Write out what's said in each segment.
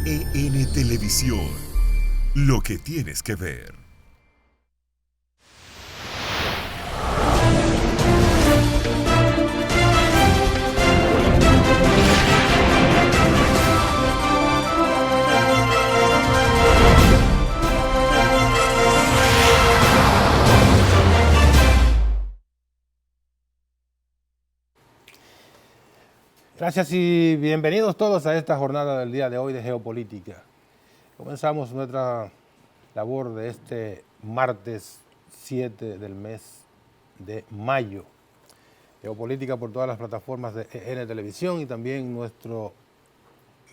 NTN Televisión, lo que tienes que ver. Gracias y bienvenidos todos a esta jornada del día de hoy de geopolítica. Comenzamos nuestra labor de este martes 7 del mes de mayo. Geopolítica por todas las plataformas de EN Televisión y también nuestro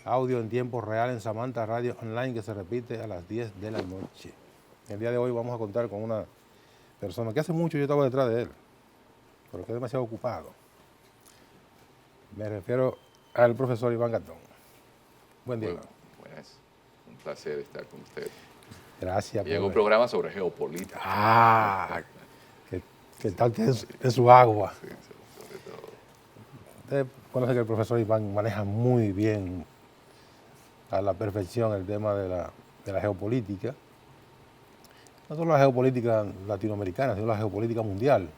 audio en tiempo real en Samantha Radio Online, que se repite a las 10 de la noche. El día de hoy vamos a contar con una persona que hace mucho yo estaba detrás de él, pero que es demasiado ocupado. Me refiero al profesor Iván Gatón. Buen día. Buenas, un placer estar con usted. Gracias. Y en un programa sobre geopolítica. ¿Qué tal que es su agua? Sí, sobre todo. Usted conoce que el profesor Iván maneja muy bien a la perfección el tema de la geopolítica. No solo la geopolítica latinoamericana, sino la geopolítica mundial.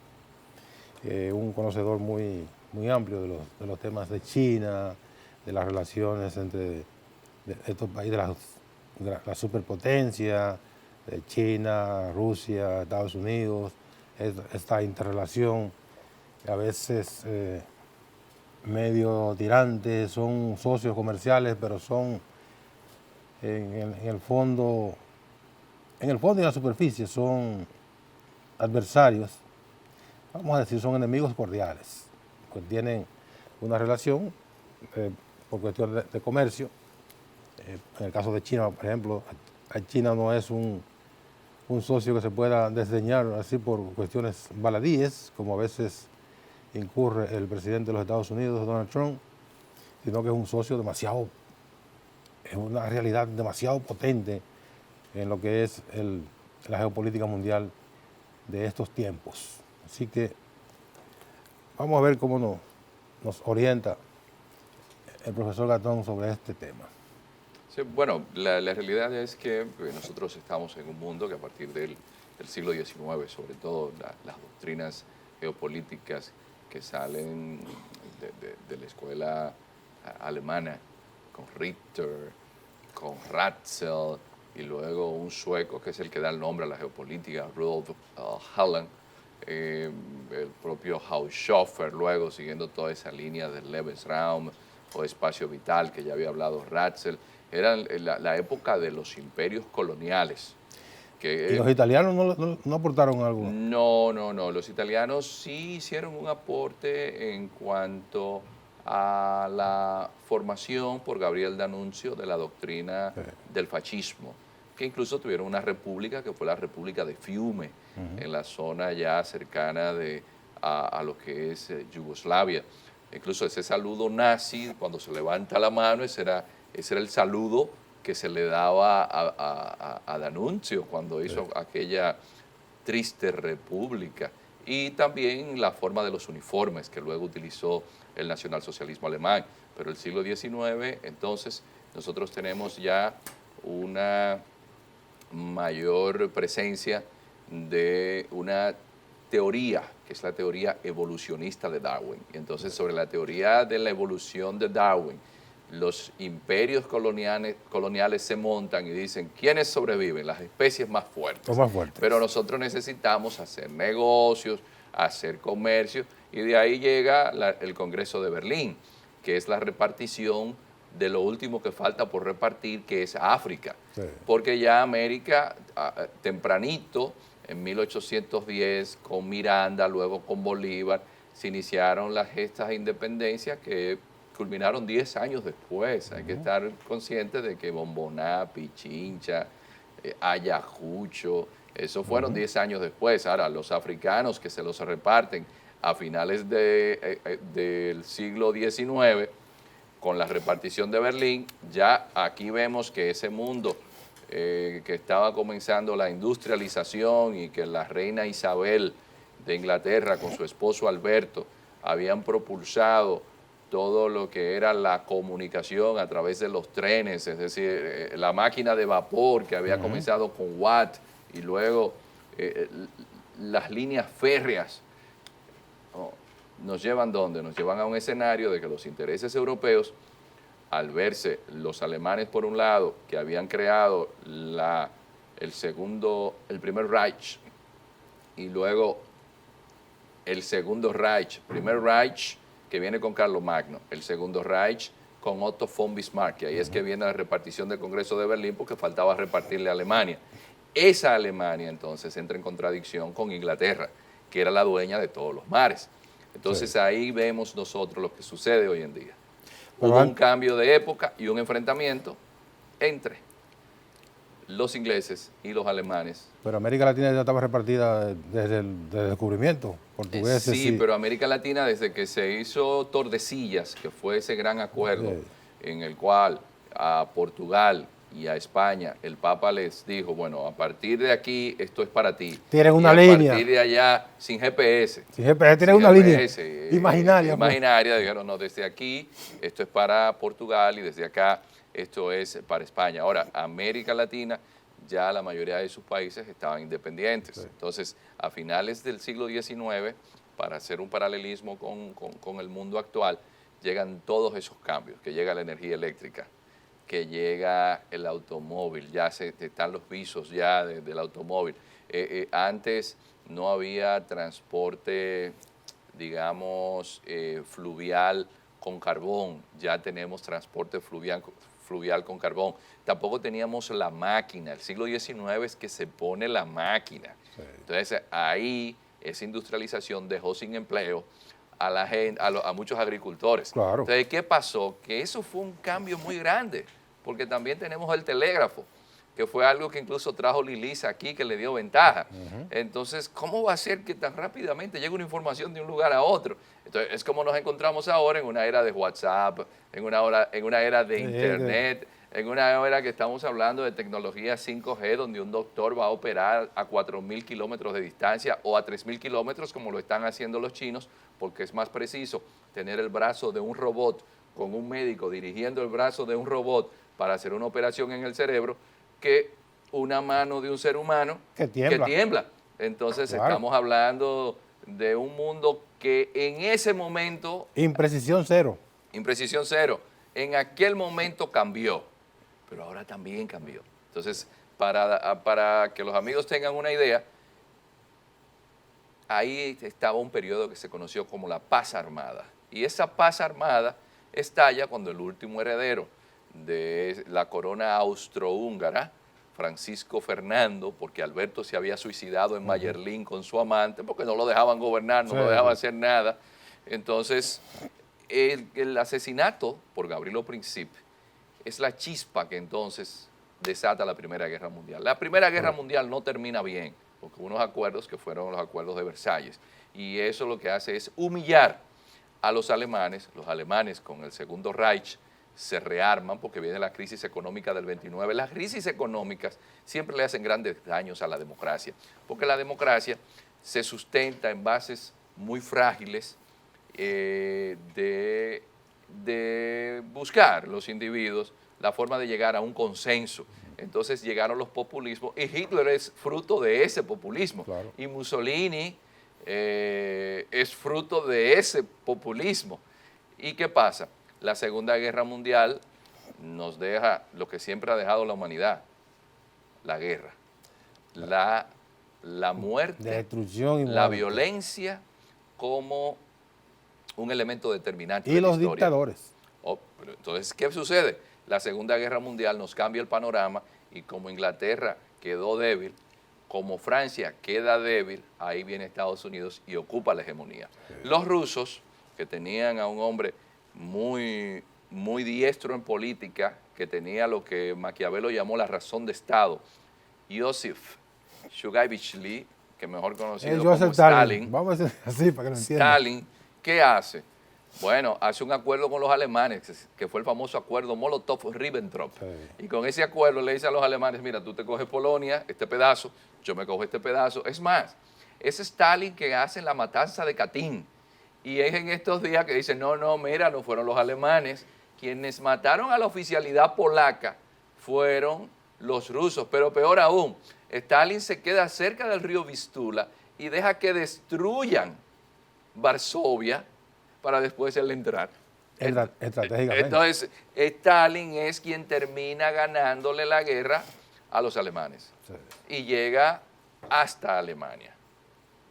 Un conocedor muy amplio de los temas de China, de las relaciones entre estos países, de la superpotencia, de China, Rusia, Estados Unidos, esta interrelación a veces medio tirante, son socios comerciales, pero son en el fondo y en la superficie son adversarios, vamos a decir, son enemigos cordiales, pues tienen una relación por cuestión de comercio. En el caso de China, por ejemplo, China no es un socio que se pueda desdeñar así por cuestiones baladíes, como a veces incurre el presidente de los Estados Unidos, Donald Trump, sino que es un socio es una realidad demasiado potente en lo que es la geopolítica mundial de estos tiempos. Así que vamos a ver cómo nos orienta el profesor Gatón sobre este tema. Sí, bueno, la realidad es que nosotros estamos en un mundo que a partir del siglo XIX, sobre todo las doctrinas geopolíticas que salen de la escuela alemana, con Ritter, con Ratzel, y luego un sueco que es el que da el nombre a la geopolítica, Rudolf Helland, el propio Haushofer, luego siguiendo toda esa línea del Lebensraum o espacio vital que ya había hablado Ratzel. Era la época de los imperios coloniales. ¿Y los italianos no aportaron algo? No. Los italianos sí hicieron un aporte en cuanto a la formación por Gabriel D'Annunzio de la doctrina del fascismo, que incluso tuvieron una república que fue la República de Fiume, en la zona ya cercana a lo que es Yugoslavia. Incluso ese saludo nazi, cuando se levanta la mano, ese era el saludo que se le daba a D'Annunzio cuando hizo aquella triste república. Y también la forma de los uniformes que luego utilizó el nacionalsocialismo alemán. Pero el siglo XIX, entonces, nosotros tenemos ya una mayor presencia de una teoría, que es la teoría evolucionista de Darwin. Y entonces, sobre la teoría de la evolución de Darwin, los imperios coloniales se montan y dicen, ¿quiénes sobreviven? Las especies más fuertes. Los más fuertes. Pero nosotros necesitamos hacer negocios, hacer comercio, y de ahí llega el Congreso de Berlín, que es la repartición de lo último que falta por repartir, que es África. Sí. Porque ya América, tempranito, en 1810, con Miranda, luego con Bolívar, se iniciaron las gestas de independencia que culminaron 10 años después. Hay que estar conscientes de que Bomboná, Pichincha, Ayacucho, eso fueron 10 años después. Ahora, los africanos que se los reparten a finales del siglo XIX, con la repartición de Berlín, ya aquí vemos que ese mundo que estaba comenzando la industrialización y que la reina Isabel de Inglaterra con su esposo Alberto habían propulsado todo lo que era la comunicación a través de los trenes, es decir, la máquina de vapor que había comenzado con Watt y luego las líneas férreas. ¿Nos llevan dónde? Nos llevan a un escenario de que los intereses europeos, al verse los alemanes por un lado, que habían creado el primer Reich, y luego el segundo Reich, primer Reich que viene con Carlomagno, el segundo Reich con Otto von Bismarck, y ahí es que viene la repartición del Congreso de Berlín porque faltaba repartirle a Alemania. Esa Alemania entonces entra en contradicción con Inglaterra, que era la dueña de todos los mares. Entonces ahí vemos nosotros lo que sucede hoy en día. Hubo un cambio de época y un enfrentamiento entre los ingleses y los alemanes. Pero América Latina ya estaba repartida desde el descubrimiento, portugueses. Sí, pero América Latina desde que se hizo Tordesillas, que fue ese gran acuerdo en el cual a Portugal y a España el Papa les dijo, bueno, a partir de aquí esto es para ti. Tienen una línea. A partir de allá, sin GPS. Sin GPS, tienen una línea imaginaria. Imaginaria, dijeron, no, desde aquí esto es para Portugal y desde acá esto es para España. Ahora, América Latina, ya la mayoría de sus países estaban independientes. Sí. Entonces, a finales del siglo XIX, para hacer un paralelismo con el mundo actual, llegan todos esos cambios, que llega la energía eléctrica, que llega el automóvil, ya están los visos ya del automóvil. Antes no había transporte, digamos, fluvial con carbón, ya tenemos transporte fluvial con carbón. Tampoco teníamos la máquina, el siglo XIX es que se pone la máquina. Sí. Entonces ahí esa industrialización dejó sin empleo a la gente, a muchos agricultores. Claro. Entonces, ¿qué pasó? Que eso fue un cambio muy grande, porque también tenemos el telégrafo, que fue algo que incluso trajo Lilisa aquí, que le dio ventaja. Entonces, ¿cómo va a ser que tan rápidamente llegue una información de un lugar a otro? Entonces, es como nos encontramos ahora en una era de WhatsApp, en una era de Internet, en una era que estamos hablando de tecnología 5G, donde un doctor va a operar a 4.000 kilómetros de distancia o a 3.000 kilómetros, como lo están haciendo los chinos, porque es más preciso tener el brazo de un robot con un médico dirigiendo el brazo de un robot para hacer una operación en el cerebro que una mano de un ser humano que tiembla. Entonces estamos hablando de un mundo que en ese momento... Imprecisión cero. Imprecisión cero. En aquel momento cambió, pero ahora también cambió. Entonces, para que los amigos tengan una idea, ahí estaba un periodo que se conoció como la paz armada. Y esa paz armada estalla cuando el último heredero de la corona austrohúngara, Francisco Fernando, porque Alberto se había suicidado en Mayerlín con su amante, porque no lo dejaban gobernar, no lo dejaban hacer nada. Entonces, el asesinato por Gavrilo Princip es la chispa que entonces desata la Primera Guerra Mundial. La Primera Guerra Mundial no termina bien, porque hubo unos acuerdos que fueron los acuerdos de Versalles, y eso lo que hace es humillar a los alemanes con el Segundo Reich se rearman porque viene la crisis económica del 29. Las crisis económicas siempre le hacen grandes daños a la democracia, porque la democracia se sustenta en bases muy frágiles de buscar los individuos la forma de llegar a un consenso. Entonces llegaron los populismos y Hitler es fruto de ese populismo. Claro. Y Mussolini es fruto de ese populismo. ¿Y qué pasa? La Segunda Guerra Mundial nos deja lo que siempre ha dejado la humanidad, la guerra, la muerte, la destrucción y la violencia como un elemento determinante. Y los dictadores. Pero entonces, ¿qué sucede? La Segunda Guerra Mundial nos cambia el panorama y como Inglaterra quedó débil, como Francia queda débil, ahí viene Estados Unidos y ocupa la hegemonía. Los rusos, que tenían a un hombre muy, muy diestro en política, que tenía lo que Maquiavelo llamó la razón de Estado, Joseph Shugaievich Lee, que mejor conocido como Stalin. Vamos a decir así para que lo entiendan. Stalin, ¿qué hace? Bueno, hace un acuerdo con los alemanes, que fue el famoso acuerdo Molotov-Ribbentrop. Sí. Y con ese acuerdo le dice a los alemanes, mira, tú te coges Polonia, este pedazo, yo me cojo este pedazo. Es más, es Stalin que hace la matanza de Katyn Y es en estos días que dicen, no, mira, no fueron los alemanes. Quienes mataron a la oficialidad polaca fueron los rusos. Pero peor aún, Stalin se queda cerca del río Vístula y deja que destruyan Varsovia para después él entrar. Estratégicamente. Entonces, Stalin es quien termina ganándole la guerra a los alemanes. Sí. Y llega hasta Alemania.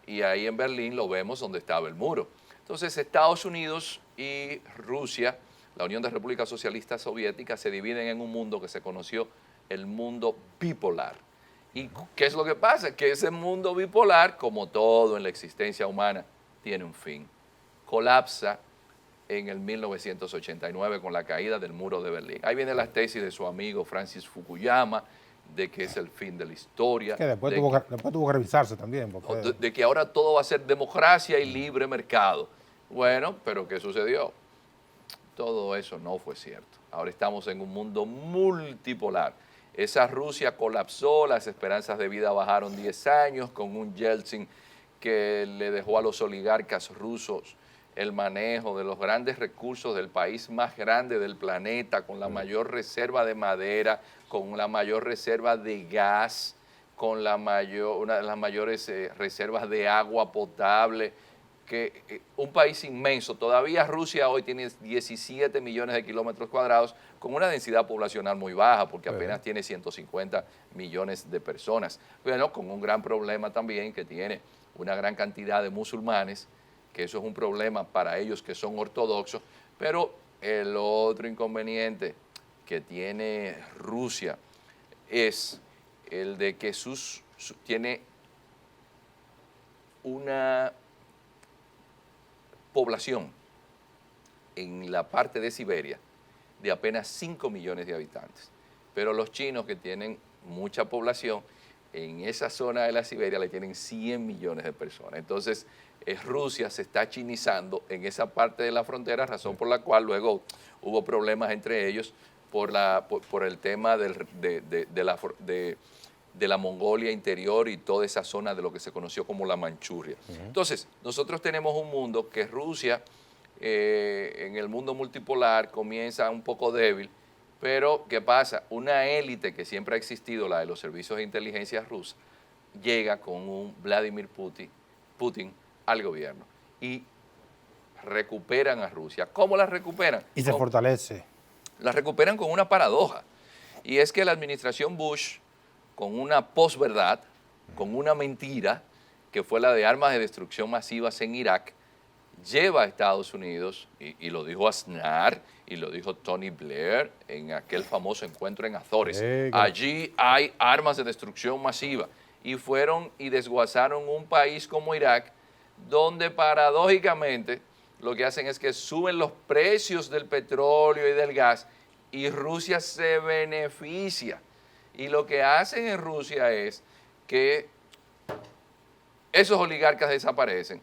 Y ahí en Berlín lo vemos donde estaba el muro. Entonces, Estados Unidos y Rusia, la Unión de Repúblicas Socialistas Soviéticas, se dividen en un mundo que se conoció el mundo bipolar. ¿Y qué es lo que pasa? Que ese mundo bipolar, como todo en la existencia humana, tiene un fin. Colapsa en el 1989 con la caída del muro de Berlín. Ahí viene la tesis de su amigo Francis Fukuyama, de que es el fin de la historia. Que después tuvo que revisarse también. Porque... De que ahora todo va a ser democracia y libre mercado. Bueno, pero ¿qué sucedió? Todo eso no fue cierto. Ahora estamos en un mundo multipolar. Esa Rusia colapsó, las esperanzas de vida bajaron 10 años con un Yeltsin que le dejó a los oligarcas rusos el manejo de los grandes recursos del país más grande del planeta, con la mayor reserva de madera, con la mayor reserva de gas, con una de las mayores reservas de agua potable, un país inmenso. Todavía Rusia hoy tiene 17 millones de kilómetros cuadrados con una densidad poblacional muy baja, porque apenas tiene 150 millones de personas. Bueno, con un gran problema también que tiene una gran cantidad de musulmanes, que eso es un problema para ellos que son ortodoxos, pero el otro inconveniente que tiene Rusia es el de que tiene una población en la parte de Siberia de apenas 5 millones de habitantes. Pero los chinos, que tienen mucha población, en esa zona de la Siberia le tienen 100 millones de personas. Entonces, Rusia se está chinizando en esa parte de la frontera, razón por la cual luego hubo problemas entre ellos por el tema de la Mongolia interior y toda esa zona de lo que se conoció como la Manchuria. Entonces, nosotros tenemos un mundo que Rusia, en el mundo multipolar, comienza un poco débil, pero ¿qué pasa? Una élite que siempre ha existido, la de los servicios de inteligencia rusa, llega con un Vladimir Putin al gobierno y recuperan a Rusia. ¿Cómo la recuperan? Y se fortalece. La recuperan con una paradoja, y es que la administración Bush, con una posverdad, con una mentira, que fue la de armas de destrucción masivas en Irak, lleva a Estados Unidos, y lo dijo Aznar, y lo dijo Tony Blair en aquel famoso encuentro en Azores. Allí hay armas de destrucción masiva. Y fueron y desguazaron un país como Irak, donde paradójicamente lo que hacen es que suben los precios del petróleo y del gas, y Rusia se beneficia. Y lo que hacen en Rusia es que esos oligarcas desaparecen,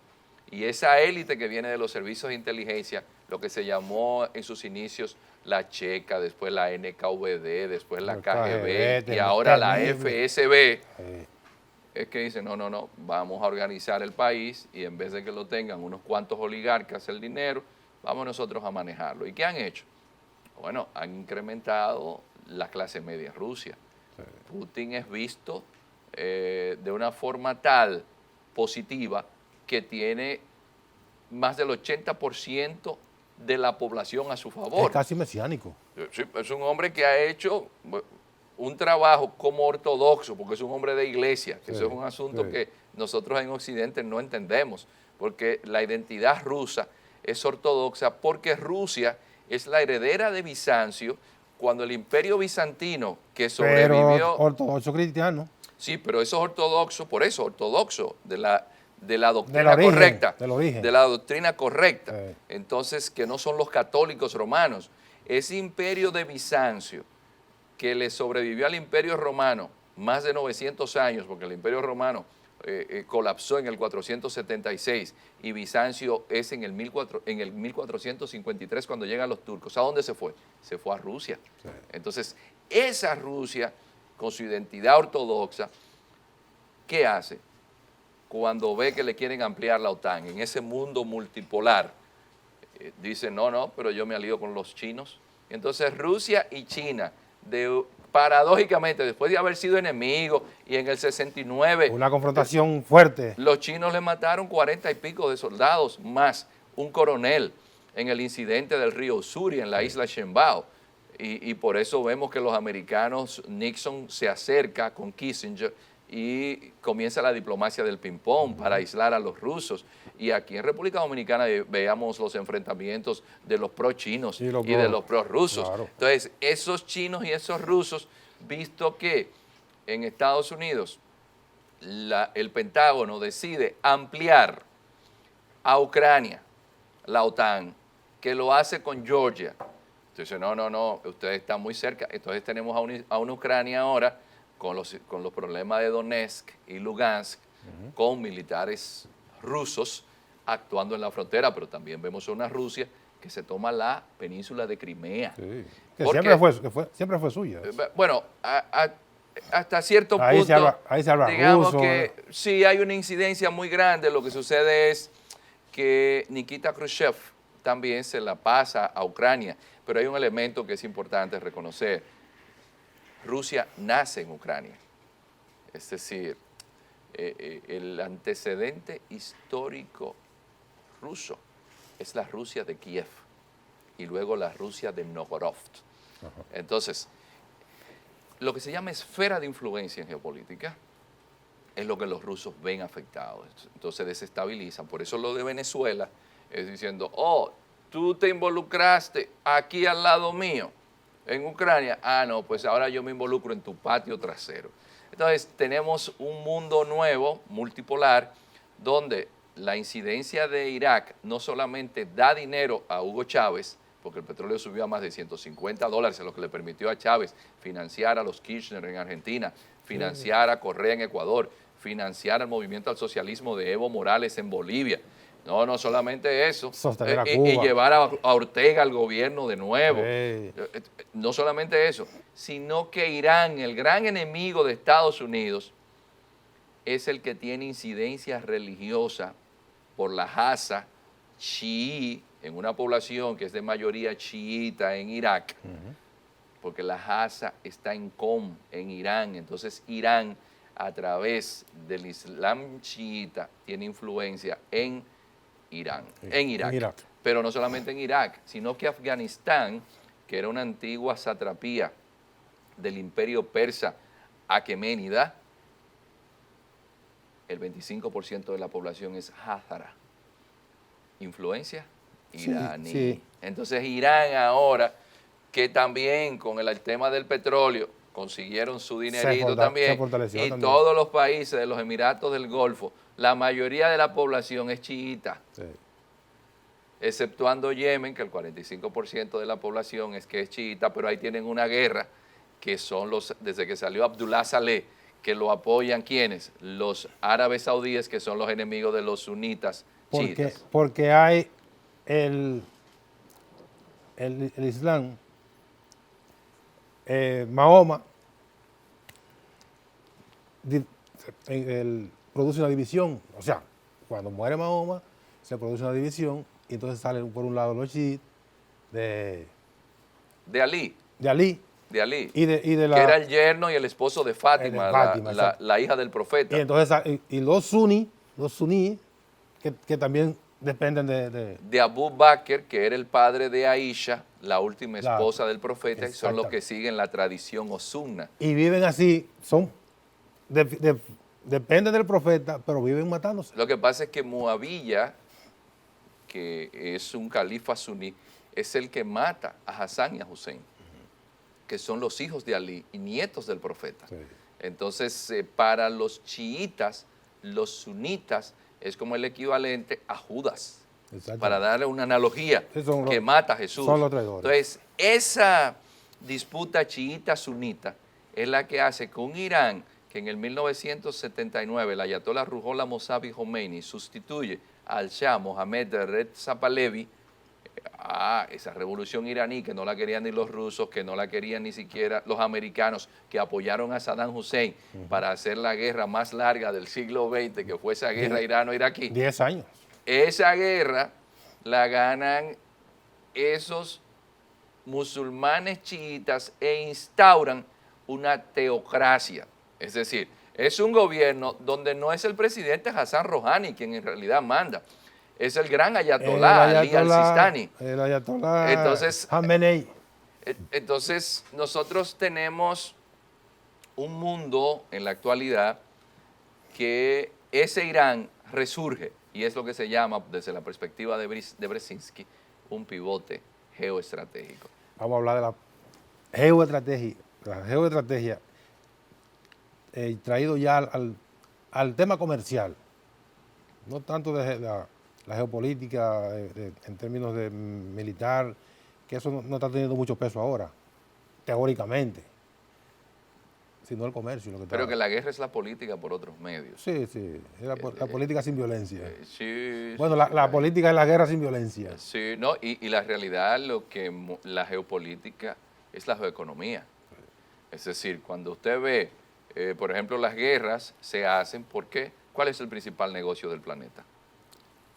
y esa élite que viene de los servicios de inteligencia, lo que se llamó en sus inicios la Checa, después la NKVD, después la KGB y ahora la FSB, es que dicen, no, vamos a organizar el país, y en vez de que lo tengan unos cuantos oligarcas el dinero, vamos nosotros a manejarlo. ¿Y qué han hecho? Bueno, han incrementado la clase media en Rusia. Putin es visto de una forma tal positiva que tiene más del 80% de la población a su favor. Es casi mesiánico. Sí, es un hombre que ha hecho un trabajo como ortodoxo, porque es un hombre de iglesia, que eso es un asunto que nosotros en Occidente no entendemos, porque la identidad rusa es ortodoxa, porque Rusia es la heredera de Bizancio, cuando el imperio bizantino que sobrevivió... Pero ortodoxo cristiano. Sí, pero eso es ortodoxo, por eso, ortodoxo, de la doctrina correcta. Del origen. De la doctrina correcta. Entonces, que no son los católicos romanos. Ese imperio de Bizancio, que le sobrevivió al imperio romano más de 900 años, porque el imperio romano colapsó en el 476 y Bizancio es en el 1453 cuando llegan los turcos. ¿A dónde se fue? Se fue a Rusia. Entonces, esa Rusia, con su identidad ortodoxa, ¿qué hace? cuando ve que le quieren ampliar la OTAN en ese mundo multipolar, dice, no, pero yo me alío con los chinos. Entonces Rusia y China, paradójicamente, después de haber sido enemigos y en el 69... Una confrontación fuerte. Los chinos le mataron 40 y pico de soldados, más un coronel en el incidente del río Usuri en la isla Shenbao. Y por eso vemos que los americanos, Nixon se acerca con Kissinger y comienza la diplomacia del ping-pong para aislar a los rusos. Y aquí en República Dominicana veamos los enfrentamientos de los pro-chinos y de los pro-rusos. Claro. Entonces, esos chinos y esos rusos, visto que en Estados Unidos el Pentágono decide ampliar a Ucrania la OTAN, que lo hace con Georgia. Entonces, no, ustedes están muy cerca. Entonces tenemos a una Ucrania ahora con los problemas de Donetsk y Lugansk, con militares rusos actuando en la frontera, pero también vemos a una Rusia que se toma la península de Crimea. Sí. Que siempre fue suya. Bueno, hasta cierto ahí punto, se habla digamos ruso, que sí hay una incidencia muy grande. Lo que sucede es que Nikita Khrushchev también se la pasa a Ucrania, pero hay un elemento que es importante reconocer. Rusia nace en Ucrania, es decir, el antecedente histórico ruso es la Rusia de Kiev y luego la Rusia de Novgorod. Entonces, lo que se llama esfera de influencia en geopolítica es lo que los rusos ven afectados. Entonces desestabilizan. Por eso lo de Venezuela es diciendo, tú te involucraste aquí al lado mío, en Ucrania. No, pues ahora yo me involucro en tu patio trasero. Entonces tenemos un mundo nuevo, multipolar, donde la incidencia de Irak no solamente da dinero a Hugo Chávez, porque el petróleo subió a más de $150, lo que le permitió a Chávez financiar a los Kirchner en Argentina, financiar a Correa en Ecuador, financiar el movimiento al socialismo de Evo Morales en Bolivia. No solamente eso, y llevar a Ortega al gobierno de nuevo. No solamente eso, sino que Irán, el gran enemigo de Estados Unidos, es el que tiene incidencia religiosa por la Hasa chií en una población que es de mayoría chiita en Irak, porque la Hasa está en Qom, en Irán. Entonces Irán, a través del Islam chiita, tiene influencia en Irak. Pero no solamente en Irak, sino que Afganistán, que era una antigua satrapía del imperio persa aqueménida, el 25% de la población es Hazara. Influencia iraní. Sí. Entonces Irán ahora, que también con el tema del petróleo consiguieron su dinerito también, y todos los países de los Emiratos del Golfo, la mayoría de la población es chiita, exceptuando Yemen, que el 45% de la población es chiita, pero ahí tienen una guerra, que son desde que salió Abdullah Saleh, que lo apoyan, ¿quiénes? Los árabes saudíes, que son los enemigos de los sunitas chiitas. Porque hay el Islam, Mahoma, produce una división. O sea, cuando muere Mahoma, se produce una división y entonces salen por un lado los chiíes de Ali. Que era el yerno y el esposo de Fátima, la hija del profeta. Y entonces los suníes, que también dependen de Abu Bakr, que era el padre de Aisha, la última esposa del profeta, y son los que siguen la tradición o sunna. Y viven así, dependen del profeta, pero viven matándose. Lo que pasa es que Muawiya, que es un califa suní, es el que mata a Hassan y a Hussein, que son los hijos de Ali y nietos del profeta. Sí. Entonces, para los chiitas, los sunitas, es como el equivalente a Judas, para darle una analogía, que mata a Jesús. Son los traidores. Entonces, esa disputa chiita-sunita es la que hace que un Irán, que en el 1979 el ayatollah Ruhollah Mossavi Khomeini sustituye al Shah Mohammad Reza Pahlavi, esa revolución iraní que no la querían ni los rusos, que no la querían ni siquiera los americanos, que apoyaron a Saddam Hussein para hacer la guerra más larga del siglo XX, que fue esa guerra irano-iraquí. 10 años. Esa guerra la ganan esos musulmanes chiitas e instauran una teocracia. Es decir, es un gobierno donde no es el presidente Hassan Rouhani quien en realidad manda, es el gran ayatolá Ali al-Sistani. El ayatolá Khamenei. Entonces, nosotros tenemos un mundo en la actualidad que ese Irán resurge, y es lo que se llama, desde la perspectiva de Brzezinski, un pivote geoestratégico. Vamos a hablar de la geoestrategia. La geoestrategia, traído ya al tema comercial, no tanto de la geopolítica en términos de militar, que eso no está teniendo mucho peso ahora, teóricamente, sino el comercio. Pero que la guerra es la política por otros medios. Sí, es la política sin violencia. Sí, bueno, la política es la guerra sin violencia. Sí, no, y la realidad, la geopolítica es la geoeconomía. Es decir, cuando usted ve, por ejemplo, las guerras se hacen porque, ¿cuál es el principal negocio del planeta?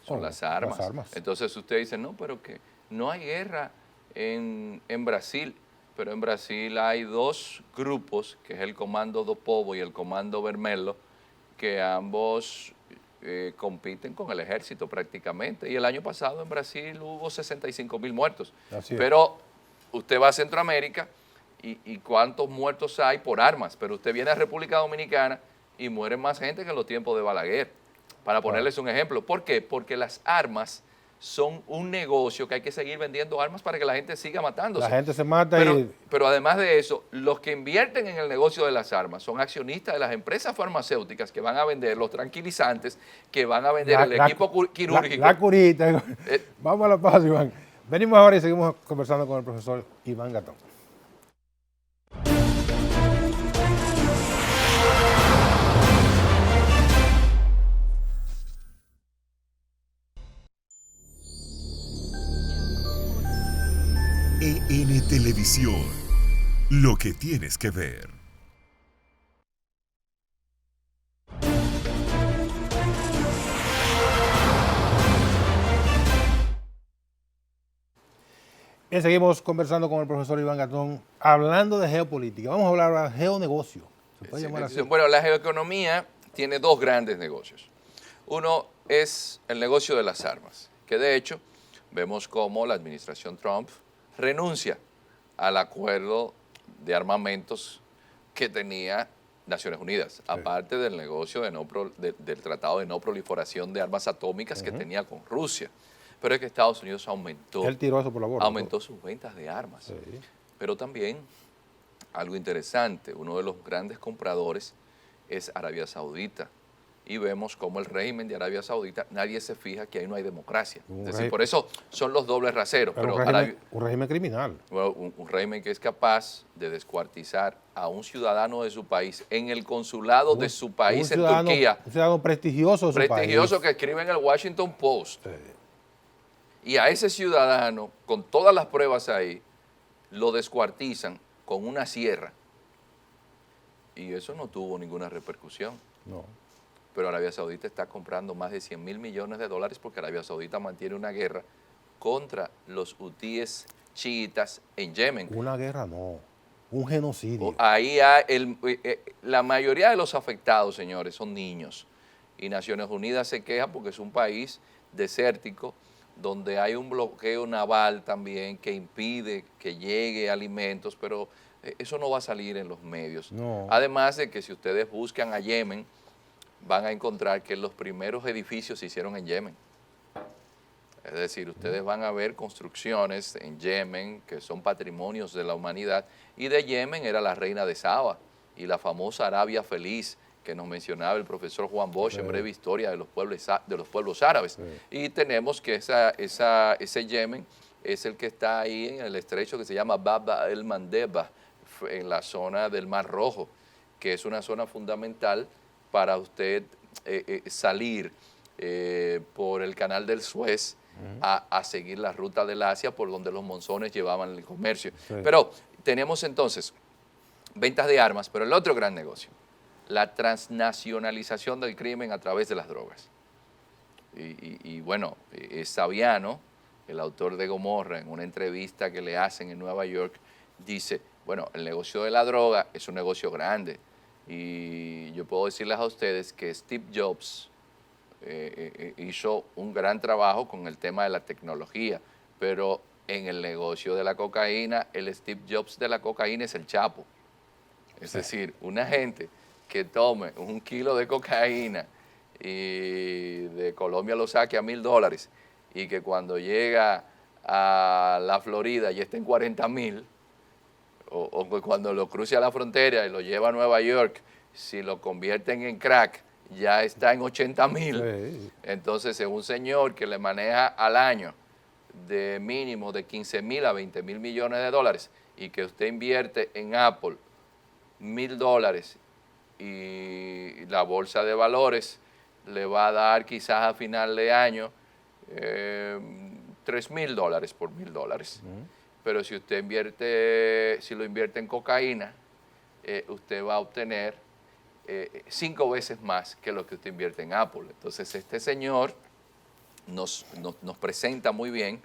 Son las armas. Entonces usted dice, no, pero que no hay guerra en Brasil, pero en Brasil hay dos grupos, que es el Comando do Povo y el Comando Vermelho, que ambos compiten con el ejército prácticamente. Y el año pasado en Brasil hubo 65.000 muertos. Pero usted va a Centroamérica y ¿cuántos muertos hay por armas? Pero usted viene a República Dominicana y muere más gente que en los tiempos de Balaguer. Para ponerles un ejemplo. ¿Por qué? Porque las armas son un negocio que hay que seguir vendiendo armas para que la gente siga matándose. La gente se mata pero además de eso, los que invierten en el negocio de las armas son accionistas de las empresas farmacéuticas que van a vender los tranquilizantes, que van a vender el equipo quirúrgico. La curita. Vamos a la pausa, Iván. Venimos ahora y seguimos conversando con el profesor Iván Gatón. EN Televisión, lo que tienes que ver. Bien, seguimos conversando con el profesor Iván Gatón, hablando de geopolítica. Vamos a hablar ahora de geonegocio. ¿Se puede llamar así? Bueno, la geoeconomía tiene dos grandes negocios. Uno es el negocio de las armas, que de hecho vemos cómo la administración Trump renuncia al acuerdo de armamentos que tenía Naciones Unidas, aparte del negocio del Tratado de No Proliferación de Armas Atómicas que tenía con Rusia. Pero es que Estados Unidos aumentó. Él tiró eso por la borda. Aumentó sus ventas de armas. Sí. Pero también, algo interesante, uno de los grandes compradores es Arabia Saudita. Y vemos cómo el régimen de Arabia Saudita, nadie se fija que ahí no hay democracia. Es decir, por eso son los dobles raseros. Pero un régimen criminal. Bueno, un régimen que es capaz de descuartizar a un ciudadano de su país en el consulado de su país en Turquía. Un ciudadano prestigioso de su país. Prestigioso que escribe en el Washington Post. Sí. Y a ese ciudadano, con todas las pruebas ahí, lo descuartizan con una sierra. Y eso no tuvo ninguna repercusión. No. Pero Arabia Saudita está comprando más de 100.000 millones de dólares porque Arabia Saudita mantiene una guerra contra los hutíes chiitas en Yemen. Una guerra no, un genocidio. Ahí la mayoría de los afectados, señores, son niños. Y Naciones Unidas se queja porque es un país desértico donde hay un bloqueo naval también que impide que llegue alimentos, pero eso no va a salir en los medios. No. Además de que si ustedes buscan a Yemen, van a encontrar que los primeros edificios se hicieron en Yemen. Es decir, ustedes van a ver construcciones en Yemen que son patrimonios de la humanidad, y de Yemen era la reina de Saba y la famosa Arabia Feliz que nos mencionaba el profesor Juan Bosch en Breve Historia de los pueblos árabes. Sí. Y tenemos que ese Yemen es el que está ahí en el estrecho que se llama Bab el-Mandeb, en la zona del Mar Rojo, que es una zona fundamental para usted salir por el canal del Suez a seguir la ruta del Asia por donde los monzones llevaban el comercio. Sí. Pero tenemos entonces ventas de armas, pero el otro gran negocio, la transnacionalización del crimen a través de las drogas. Y bueno, Saviano, el autor de Gomorra, en una entrevista que le hacen en Nueva York, dice, bueno, el negocio de la droga es un negocio grande. Y yo puedo decirles a ustedes que Steve Jobs hizo un gran trabajo con el tema de la tecnología, pero en el negocio de la cocaína, el Steve Jobs de la cocaína es el Chapo. Es decir, una gente que tome 1 kilo de cocaína y de Colombia lo saque a $1,000 y que cuando llega a la Florida ya esté en 40,000, o que cuando lo cruce a la frontera y lo lleva a Nueva York, si lo convierten en crack, ya está en 80,000. Sí. Entonces es un señor que le maneja al año de mínimo de 15,000 a 20,000 millones de dólares y que usted invierte en Apple $1,000 y la bolsa de valores le va a dar quizás a final de año $3,000 por $1,000. Pero si usted lo invierte en cocaína, usted va a obtener 5 veces más que lo que usted invierte en Apple. Entonces este señor nos presenta muy bien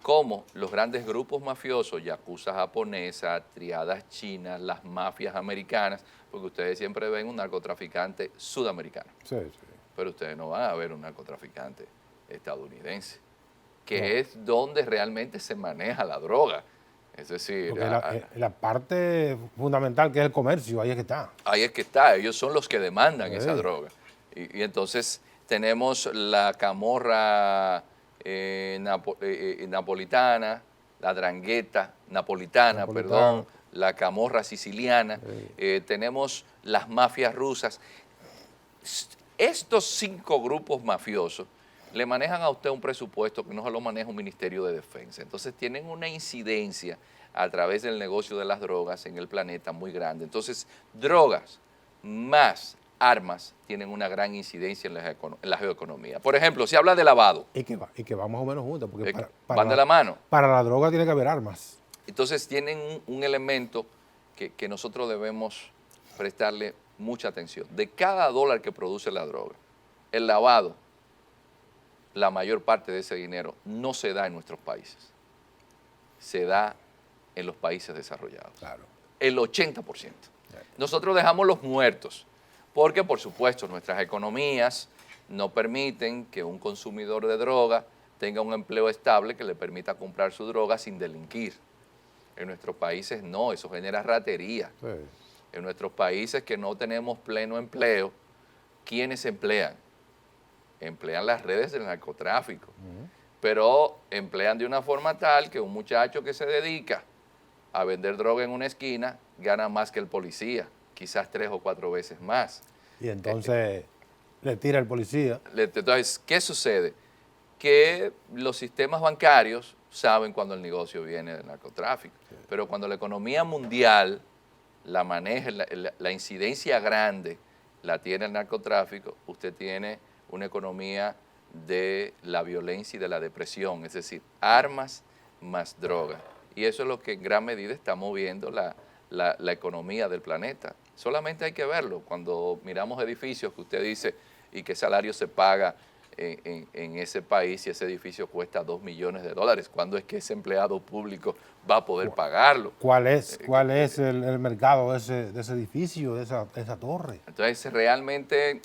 cómo los grandes grupos mafiosos, yakuza japonesa, triadas chinas, las mafias americanas, porque ustedes siempre ven un narcotraficante sudamericano, Sí, sí. pero ustedes no van a ver un narcotraficante estadounidense, que es donde realmente se maneja la droga. Es decir, Porque la parte fundamental que es el comercio, ahí es que está. ahí es que está, ellos son los que demandan esa Sí. droga. Y entonces tenemos la camorra napolitana, la drangheta napolitana, perdón, la camorra siciliana, tenemos las mafias rusas. Estos 5 grupos mafiosos le manejan a usted un presupuesto que no se lo maneja un Ministerio de Defensa. Entonces tienen una incidencia a través del negocio de las drogas en el planeta muy grande. Entonces, drogas más armas tienen una gran incidencia en la geoeconomía. Por ejemplo, se habla de lavado. Y que va más o menos juntos, porque Van de la mano. para la droga tiene que haber armas. Entonces tienen un elemento que nosotros debemos prestarle mucha atención. De cada dólar que produce la droga, el lavado, la mayor parte de ese dinero no se da en nuestros países, se da en los países desarrollados. Claro. El 80%. Nosotros dejamos los muertos, porque por supuesto nuestras economías no permiten que un consumidor de droga tenga un empleo estable que le permita comprar su droga sin delinquir. En nuestros países no, eso genera ratería. Sí. En nuestros países que no tenemos pleno empleo, ¿quiénes se emplean? Emplean las redes del narcotráfico, pero emplean de una forma tal que un muchacho que se dedica a vender droga en una esquina gana más que el policía, quizás 3 o 4 veces más. Y entonces le tira el policía. Entonces, ¿qué sucede? Que los sistemas bancarios saben cuando el negocio viene del narcotráfico, pero cuando la economía mundial la maneja, la incidencia grande la tiene el narcotráfico, usted tiene una economía de la violencia y de la depresión, es decir, armas más drogas. Y eso es lo que en gran medida está moviendo la economía del planeta. Solamente hay que verlo. Cuando miramos edificios que usted dice, ¿y qué salario se paga en ese país si ese edificio cuesta $2 millones? ¿Cuándo es que ese empleado público va a poder pagarlo? ¿Cuál es el mercado de ese edificio, de esa torre? Entonces, realmente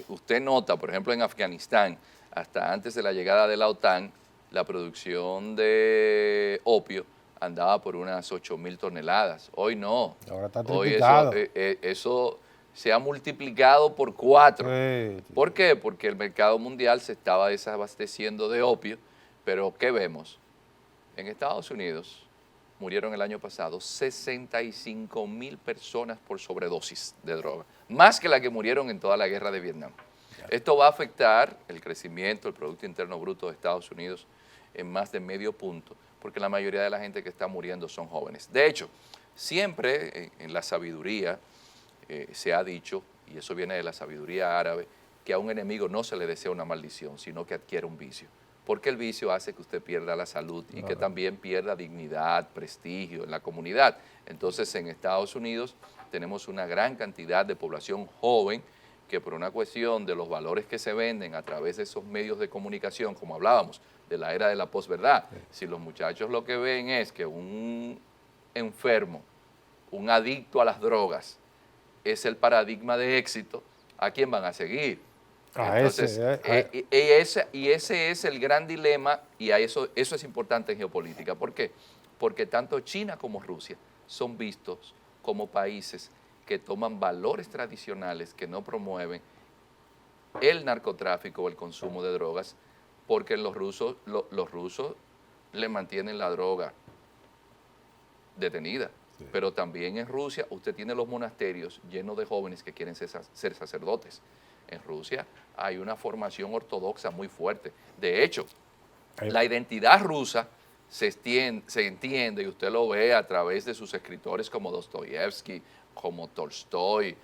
usted nota, por ejemplo, en Afganistán, hasta antes de la llegada de la OTAN, la producción de opio andaba por unas 8,000 toneladas. Hoy no. Ahora está Hoy triplicado. eso se ha multiplicado por 4. Sí. ¿Por qué? Porque el mercado mundial se estaba desabasteciendo de opio, pero ¿qué vemos? En Estados Unidos murieron el año pasado 65,000 personas por sobredosis de droga, más que la que murieron en toda la guerra de Vietnam. Esto va a afectar el crecimiento del Producto Interno Bruto de Estados Unidos en más de medio punto, porque la mayoría de la gente que está muriendo son jóvenes. De hecho, siempre en la sabiduría se ha dicho, y eso viene de la sabiduría árabe, que a un enemigo no se le desea una maldición, sino que adquiere un vicio. porque el vicio hace que usted pierda la salud y que también pierda dignidad, prestigio en la comunidad. Entonces, en Estados Unidos tenemos una gran cantidad de población joven que por una cuestión de los valores que se venden a través de esos medios de comunicación, como hablábamos, de la era de la posverdad, si los muchachos lo que ven es que un enfermo, un adicto a las drogas, es el paradigma de éxito, ¿a quién van a seguir? Entonces, ese es el gran dilema y eso es importante en geopolítica. ¿Por qué? Porque tanto China como Rusia son vistos como países que toman valores tradicionales que no promueven el narcotráfico o el consumo de drogas, porque los rusos le mantienen la droga detenida. Sí. Pero también en Rusia usted tiene los monasterios llenos de jóvenes que quieren ser sacerdotes. En Rusia hay una formación ortodoxa muy fuerte. De hecho, la identidad rusa se entiende, y usted lo ve a través de sus escritores como Dostoyevsky, como Tolstoy,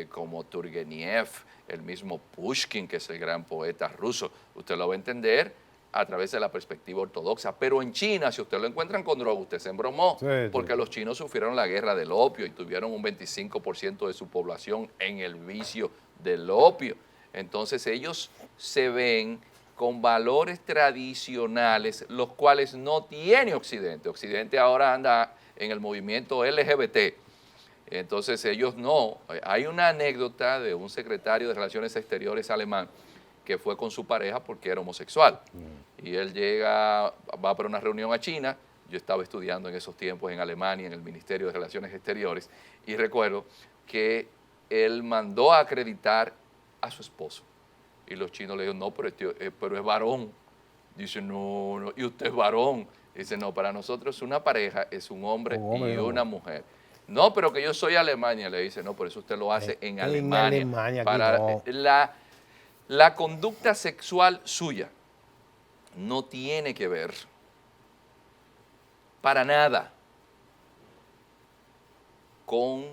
como Turgenev, el mismo Pushkin, que es el gran poeta ruso. Usted lo va a entender a través de la perspectiva ortodoxa. Pero en China, si usted lo encuentran con droga, usted se embromó, porque los chinos sufrieron la guerra del opio y tuvieron un 25% de su población en el vicio del opio. Entonces ellos se ven con valores tradicionales, los cuales no tiene Occidente. Occidente ahora anda en el movimiento LGBT. Entonces ellos no. Hay una anécdota de un secretario de Relaciones Exteriores alemán que fue con su pareja porque era homosexual. Y él va para una reunión a China. Yo estaba estudiando en esos tiempos en Alemania, en el Ministerio de Relaciones Exteriores, y recuerdo que él mandó a acreditar a su esposo. Y los chinos le dijeron, no, pero es varón. Dice, no, y usted es varón. Dice, no, para nosotros una pareja es un hombre y una mujer. No, pero que yo soy Alemania. Le dice, no, por eso usted lo hace en Alemania. En Alemania para no. La conducta sexual suya no tiene que ver para nada con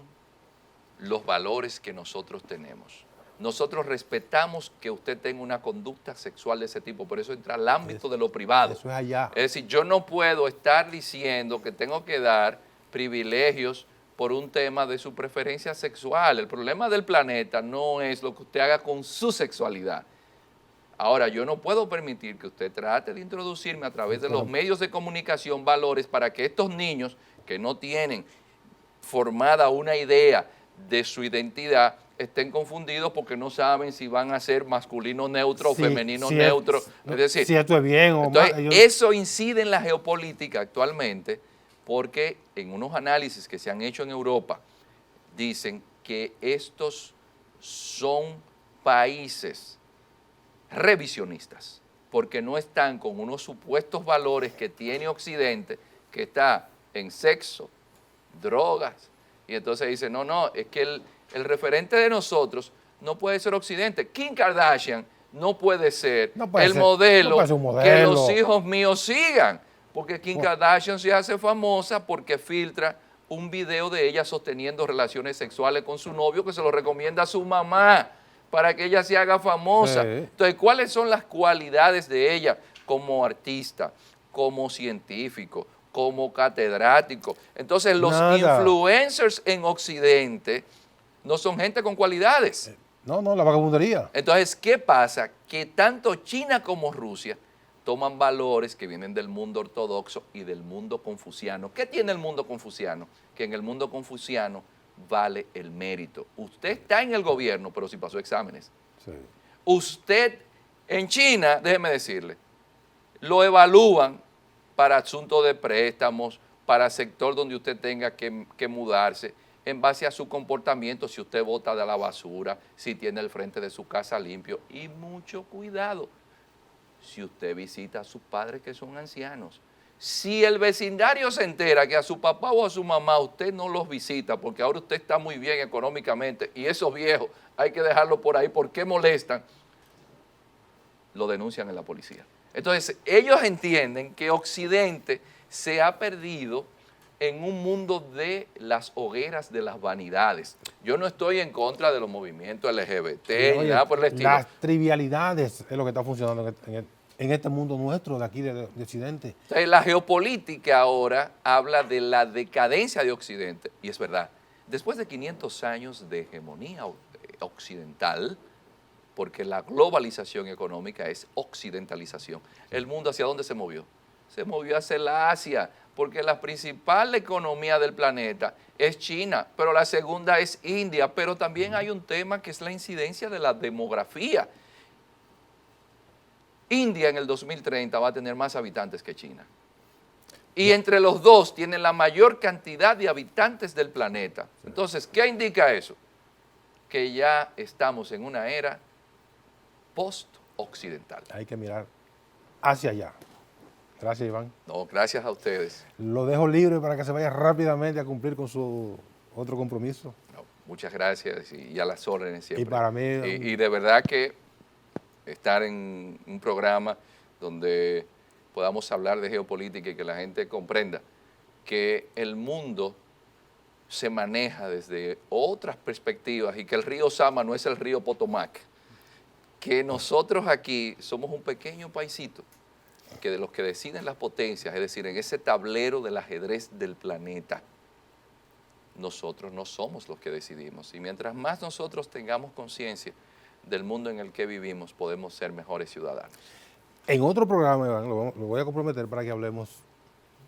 los valores que nosotros tenemos. Nosotros respetamos que usted tenga una conducta sexual de ese tipo, pero eso entra al ámbito de lo privado. Eso es allá. Es decir, yo no puedo estar diciendo que tengo que dar privilegios por un tema de su preferencia sexual. El problema del planeta no es lo que usted haga con su sexualidad. Ahora, yo no puedo permitir que usted trate de introducirme a través de los medios de comunicación valores para que estos niños que no tienen formada una idea de su identidad estén confundidos porque no saben si van a ser masculino neutro o femenino neutro. Es decir, si esto es bien o entonces, mal. Eso incide en la geopolítica actualmente porque en unos análisis que se han hecho en Europa dicen que estos son países revisionistas porque no están con unos supuestos valores que tiene Occidente, que está en sexo, drogas, y entonces dicen, no, es que el referente de nosotros no puede ser Occidente. Kim Kardashian no puede ser el modelo que los hijos míos sigan, porque Kim Kardashian se hace famosa porque filtra un video de ella sosteniendo relaciones sexuales con su novio que se lo recomienda a su mamá para que ella se haga famosa. Entonces, ¿cuáles son las cualidades de ella como artista, como científico, como catedrático? Entonces, los influencers en Occidente no son gente con cualidades. No, la vagabundería. Entonces, ¿qué pasa? Que tanto China como Rusia toman valores que vienen del mundo ortodoxo y del mundo confuciano. ¿Qué tiene el mundo confuciano? Que en el mundo confuciano vale el mérito. Usted está en el gobierno, pero si pasó exámenes. Sí. Usted en China, déjeme decirle, lo evalúan para asuntos de préstamos, para sector donde usted tenga que mudarse, en base a su comportamiento, si usted bota de la basura, si tiene el frente de su casa limpio. Y mucho cuidado, si usted visita a sus padres que son ancianos. Si el vecindario se entera que a su papá o a su mamá usted no los visita, porque ahora usted está muy bien económicamente, y esos viejos hay que dejarlos por ahí porque molestan, lo denuncian en la policía. Entonces, ellos entienden que Occidente se ha perdido en un mundo de las hogueras de las vanidades. Yo no estoy en contra de los movimientos LGBT, ni nada por el estilo. Las trivialidades es lo que está funcionando en este mundo nuestro de aquí de Occidente. Entonces, la geopolítica ahora habla de la decadencia de Occidente, y es verdad. Después de 500 años de hegemonía occidental, porque la globalización económica es occidentalización, ¿el mundo hacia dónde se movió? Se movió hacia la Asia, porque la principal economía del planeta es China, pero la segunda es India, pero también hay un tema que es la incidencia de la demografía. India en el 2030 va a tener más habitantes que China. Y entre los dos tienen la mayor cantidad de habitantes del planeta. Entonces, ¿qué indica eso? Que ya estamos en una era post-occidental. Hay que mirar hacia allá. Gracias, Iván. No, gracias a ustedes. Lo dejo libre para que se vaya rápidamente a cumplir con su otro compromiso. No, muchas gracias y a las órdenes siempre. Y para mí... Y de verdad que estar en un programa donde podamos hablar de geopolítica y que la gente comprenda que el mundo se maneja desde otras perspectivas y que el río Sama no es el río Potomac, que nosotros aquí somos un pequeño paisito, que de los que deciden las potencias, es decir, en ese tablero del ajedrez del planeta, nosotros no somos los que decidimos. Y mientras más nosotros tengamos conciencia del mundo en el que vivimos, podemos ser mejores ciudadanos. En otro programa, Iván, lo voy a comprometer para que hablemos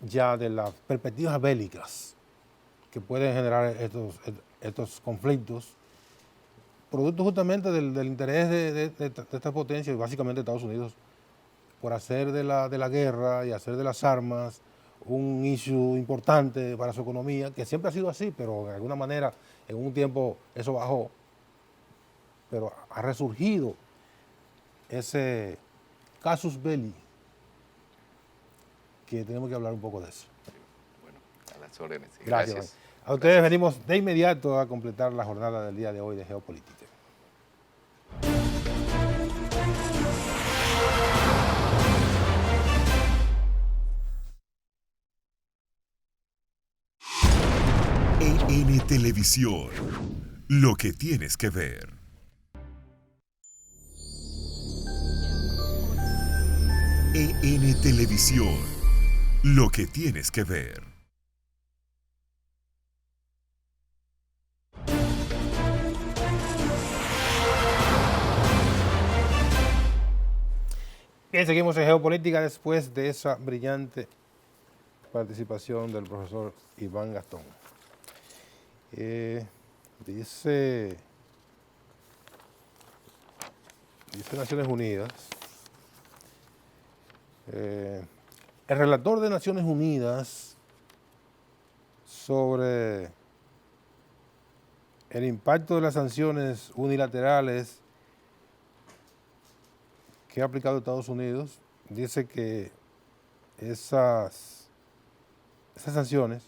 ya de las perspectivas bélicas que pueden generar estos conflictos, producto justamente del interés de estas potencias, básicamente Estados Unidos, por hacer de la guerra y hacer de las armas un issue importante para su economía, que siempre ha sido así, pero de alguna manera en un tiempo eso bajó, pero ha resurgido ese casus belli, que tenemos que hablar un poco de eso. Bueno, a las órdenes. Gracias. A ustedes venimos de inmediato a completar la jornada del día de hoy de Geopolítica. EN Televisión, lo que tienes que ver. EN Televisión, lo que tienes que ver. Bien, seguimos en Geopolítica después de esa brillante participación del profesor Iván Gastón. Dice Naciones Unidas, el relator de Naciones Unidas sobre el impacto de las sanciones unilaterales que ha aplicado Estados Unidos, dice que esas sanciones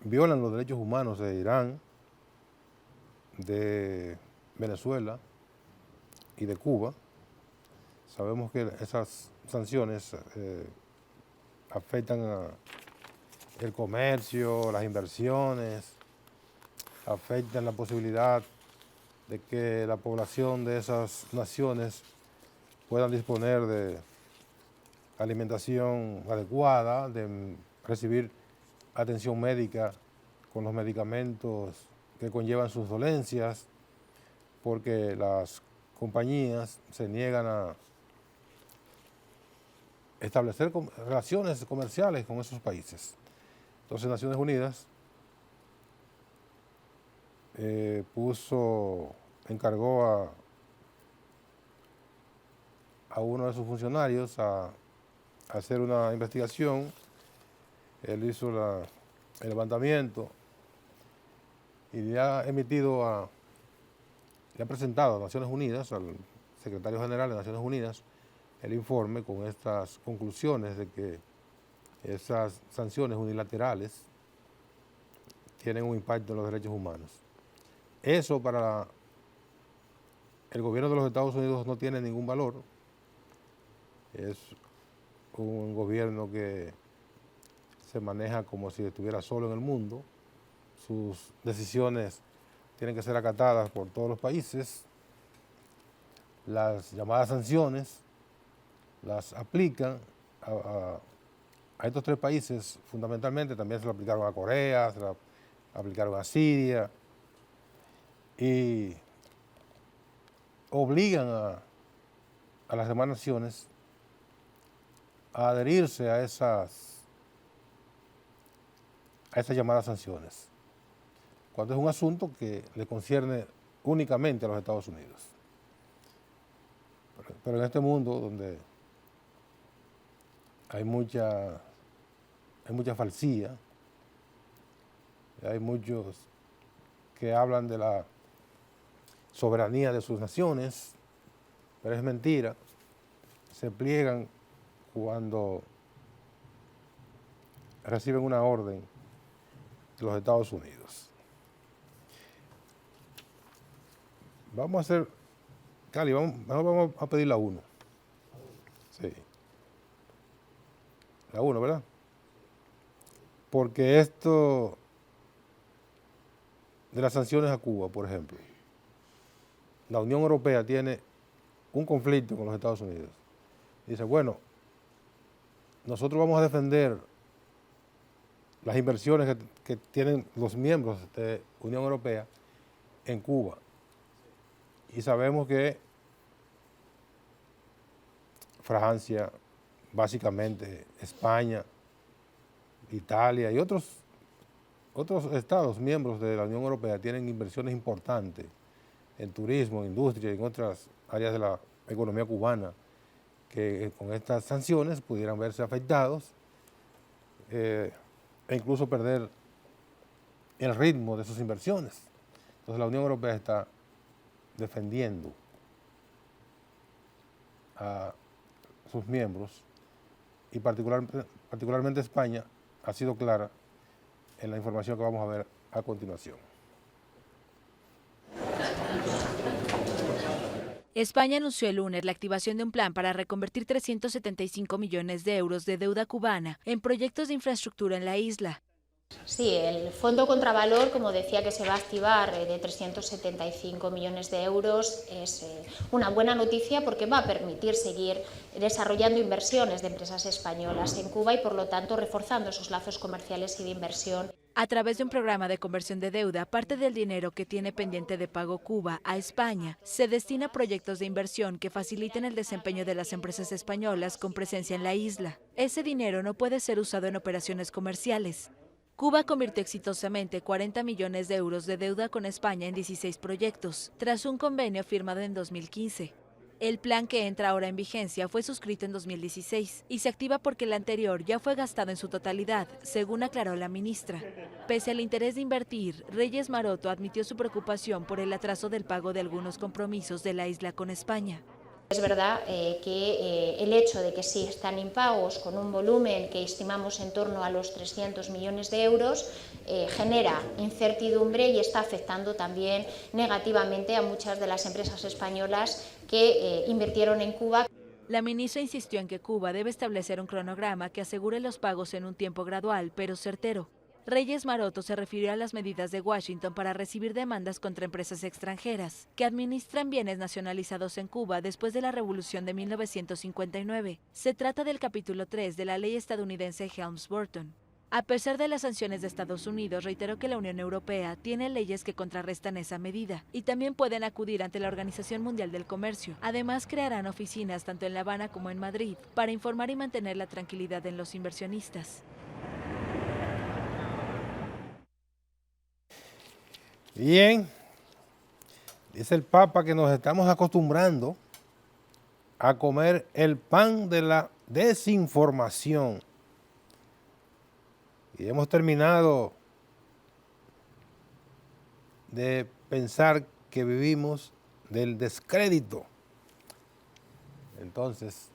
violan los derechos humanos de Irán, de Venezuela y de Cuba. Sabemos que esas sanciones afectan el comercio, las inversiones, afectan la posibilidad de que la población de esas naciones puedan disponer de alimentación adecuada, de recibir atención médica con los medicamentos que conllevan sus dolencias, porque las compañías se niegan a establecer relaciones comerciales con esos países. Entonces Naciones Unidas encargó a uno de sus funcionarios a hacer una investigación. Él hizo el levantamiento y le ha presentado a Naciones Unidas, al secretario general de Naciones Unidas, el informe con estas conclusiones de que esas sanciones unilaterales tienen un impacto en los derechos humanos. Eso para el gobierno de los Estados Unidos no tiene ningún valor. Es un gobierno que se maneja como si estuviera solo en el mundo. Sus decisiones tienen que ser acatadas por todos los países. Las llamadas sanciones las aplican a estos tres países fundamentalmente. También se lo aplicaron a Corea, se lo aplicaron a Siria, y obligan a las demás naciones a adherirse a esas llamadas sanciones, cuando es un asunto que le concierne únicamente a los Estados Unidos. Pero en este mundo donde hay mucha falsía, hay muchos que hablan de la soberanía de sus naciones, pero es mentira, se pliegan cuando reciben una orden de los Estados Unidos. Vamos a hacer, Cali, vamos a pedir la 1. Sí. La 1, ¿verdad? Porque esto de las sanciones a Cuba, por ejemplo, la Unión Europea tiene un conflicto con los Estados Unidos. Dice, bueno, nosotros vamos a defender las inversiones que tienen los miembros de Unión Europea en Cuba. Y sabemos que Francia, básicamente España, Italia y otros estados miembros de la Unión Europea tienen inversiones importantes en turismo, industria y en otras áreas de la economía cubana, que con estas sanciones pudieran verse afectados e incluso perder el ritmo de sus inversiones. Entonces la Unión Europea está defendiendo a sus miembros, y particularmente España ha sido clara en la información que vamos a ver a continuación. España anunció el lunes la activación de un plan para reconvertir 375 millones de euros de deuda cubana en proyectos de infraestructura en la isla. Sí, el fondo contravalor, como decía, que se va a activar de 375 millones de euros es una buena noticia, porque va a permitir seguir desarrollando inversiones de empresas españolas en Cuba y, por lo tanto, reforzando esos lazos comerciales y de inversión. A través de un programa de conversión de deuda, parte del dinero que tiene pendiente de pago Cuba a España se destina a proyectos de inversión que faciliten el desempeño de las empresas españolas con presencia en la isla. Ese dinero no puede ser usado en operaciones comerciales. Cuba convirtió exitosamente 40 millones de euros de deuda con España en 16 proyectos, tras un convenio firmado en 2015. El plan, que entra ahora en vigencia, fue suscrito en 2016 y se activa porque el anterior ya fue gastado en su totalidad, según aclaró la ministra. Pese al interés de invertir, Reyes Maroto admitió su preocupación por el atraso del pago de algunos compromisos de la isla con España. Es verdad que el hecho de que sí están impagos con un volumen que estimamos en torno a los 300 millones de euros genera incertidumbre y está afectando también negativamente a muchas de las empresas españolas que invirtieron en Cuba. La ministra insistió en que Cuba debe establecer un cronograma que asegure los pagos en un tiempo gradual, pero certero. Reyes Maroto se refirió a las medidas de Washington para recibir demandas contra empresas extranjeras que administran bienes nacionalizados en Cuba después de la Revolución de 1959. Se trata del capítulo 3 de la ley estadounidense Helms-Burton. A pesar de las sanciones de Estados Unidos, reiteró que la Unión Europea tiene leyes que contrarrestan esa medida y también pueden acudir ante la Organización Mundial del Comercio. Además, crearán oficinas tanto en La Habana como en Madrid para informar y mantener la tranquilidad en los inversionistas. Bien, dice el Papa que nos estamos acostumbrando a comer el pan de la desinformación. Y hemos terminado de pensar que vivimos del descrédito. Entonces,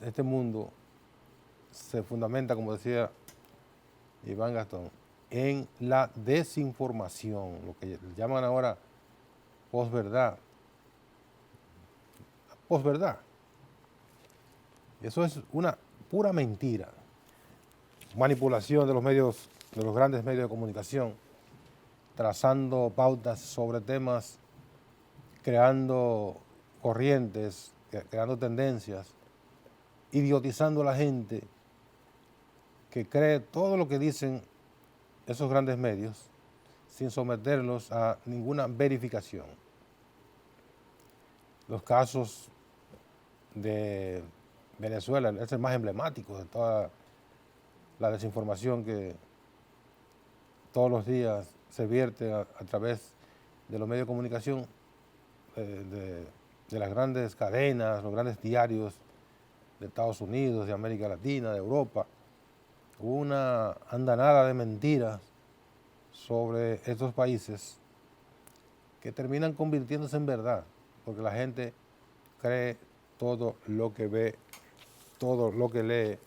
este mundo se fundamenta, como decía Iván Gastón, en la desinformación, lo que llaman ahora posverdad. Posverdad. Eso es una pura mentira. Manipulación de los medios, de los grandes medios de comunicación, trazando pautas sobre temas, creando corrientes creando tendencias, idiotizando a la gente que cree todo lo que dicen esos grandes medios sin someterlos a ninguna verificación. Los casos de Venezuela es el más emblemático de toda la desinformación que todos los días se vierte a través de los medios de comunicación, de las grandes cadenas, los grandes diarios de Estados Unidos, de América Latina, de Europa. Hubo una andanada de mentiras sobre estos países que terminan convirtiéndose en verdad, porque la gente cree todo lo que ve, todo lo que lee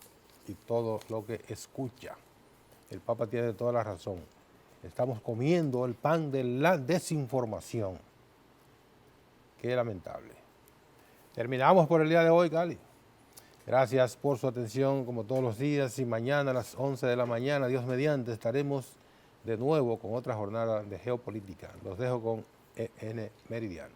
y todo lo que escucha. El Papa tiene toda la razón. Estamos comiendo el pan de la desinformación. Qué lamentable. Terminamos por el día de hoy, Cali. Gracias por su atención como todos los días y mañana a las 11 de la mañana, Dios mediante, estaremos de nuevo con otra jornada de geopolítica. Los dejo con EN Meridiano.